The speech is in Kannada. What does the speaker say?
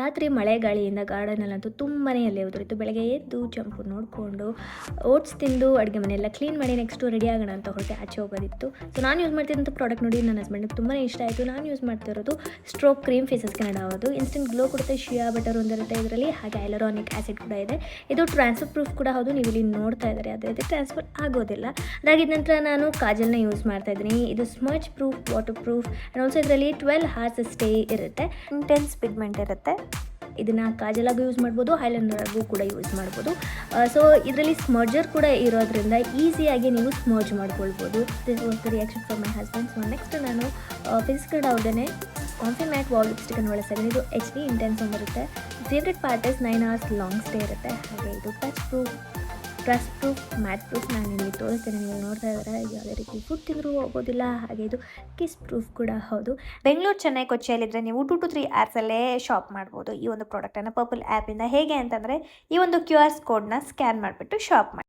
ರಾತ್ರಿ ಮಳೆ ಗಾಳಿಯಿಂದ ಗಾರ್ಡನಲ್ಲಂತೂ ತುಂಬಾ ಎಲೆ ಉದುರಿತ್ತು. ಬೆಳಗ್ಗೆ ಎದ್ದು ಜಂಪು ನೋಡಿಕೊಂಡು ಓಟ್ಸ್ ತಿಂದು ಅಡುಗೆ ಮನೆಯೆಲ್ಲ ಕ್ಲೀನ್ ಮಾಡಿ ನೆಕ್ಸ್ಟು ರೆಡಿ ಆಗೋಣ ಅಂತ ಹೊರಟೆ. ಆಚೆ ಹೋಗೋದಿತ್ತು. ಸೊ ನಾನು ಯೂಸ್ ಮಾಡ್ತಿದ್ದಂಥ ಪ್ರಾಡಕ್ಟ್ ನೋಡಿ ನನ್ನ ಹಸ್ಬೆಂಡ್ಗೆ ತುಂಬಾ ಇಷ್ಟ ಆಯಿತು. ನಾನು ಯೂಸ್ ಮಾಡ್ತಿರೋದು ಸ್ಟ್ರೋಕ್ ಕ್ರೀಮ್ ಫೇಸಸ್ ಕೆನಡಾ ಅದು. ಇನ್ಸ್ಟೆಂಟ್ ಗ್ಲೋ ಕೊಡುತ್ತೆ. ಶಿಯಾ ಬಟರ್ ಒಂದಿರುತ್ತೆ ಇದರಲ್ಲಿ, ಹಾಗೆ ಹೈಲುರಾನಿಕ್ ಆ್ಯಸಿಡ್ ಕೂಡ ಇದೆ. ಇದು ಟ್ರಾನ್ಸ್ಫರ್ ಪ್ರೂಫ್ ಕೂಡ ಹೌದು. ನೀವು ಇಲ್ಲಿ ನೋಡ್ತಾ ಇದ್ದಾರೆ ಅದೇ ಟ್ರಾನ್ಸ್ಫರ್ ಆಗೋದಿಲ್ಲ. ಅದಾಗಿದ್ದ ನಂತರ ನಾನು ಕಾಜಲ್ನ ಯೂಸ್ ಮಾಡ್ತಾ ಇದ್ದೀನಿ. ಇದು smudge proof, water proof and also ಇದರಲ್ಲಿ 12 hours ಸ್ಟೇ ಇರುತ್ತೆ. ಇಂಟೆನ್ಸ್ ಪಿಗ್ಮೆಂಟ್ ಇರುತ್ತೆ. ಇದನ್ನು ಕಾಜಲಾಗೂ ಯೂಸ್ ಮಾಡ್ಬೋದು, ಹೈಲೈನರಾಗೂ ಕೂಡ ಯೂಸ್ ಮಾಡ್ಬೋದು. ಸೊ ಇದರಲ್ಲಿ ಸ್ಮರ್ಜರ್ ಕೂಡ ಇರೋದ್ರಿಂದ ಈಸಿಯಾಗಿ ನೀವು ಸ್ಮರ್ಜ್ ಮಾಡ್ಕೊಳ್ಬೋದು. This was the reaction from my husband. So next ನಾನು ಫಿಸಿಕಲ್ ಅವ್ರದೇ ಕಾಂಫಿ ಮ್ಯಾಟ್ ವಾಲ್ ಲಿಪ್ಸ್ಟಿಕನ್ನು ಬಳಸ್ತೀನಿ. ಇದು HD ಇಂಟೆನ್ಸ್ ಒಂದಿರುತ್ತೆ. Favourite part is 9 hours long stay ಇರುತ್ತೆ. ಹಾಗೆ ಇದು touch proof, press proof, matte proof ನಾನು ಇಲ್ಲಿ ತೋರಿಸ್ತೇನೆ. ನೀವು ನೋಡ್ತಾ ಇದ್ದಾರೆ ಯಾವುದೇ ರೀತಿ ಫುಡ್ ತಿಂದರೂ ಹೋಗೋದಿಲ್ಲ. ಹಾಗೆ ಇದು ಕಿಸ್ ಪ್ರೂಫ್ ಕೂಡ ಹೌದು. ಬೆಂಗಳೂರು, ಚೆನ್ನೈ, ಕೊಚ್ಚಿಯಲ್ಲಿದ್ದರೆ ನೀವು 2 to 3 hours ಶಾಪ್ ಮಾಡ್ಬೋದು ಈ ಒಂದು ಪ್ರಾಡಕ್ಟನ್ನು ಪರ್ಪಲ್ ಆ್ಯಪಿಂದ. ಹೇಗೆ ಅಂತಂದರೆ ಈ ಒಂದು QR ಕೋಡ್ನ ಸ್ಕ್ಯಾನ್ ಮಾಡಿಬಿಟ್ಟು ಶಾಪ್ ಮಾಡಿ.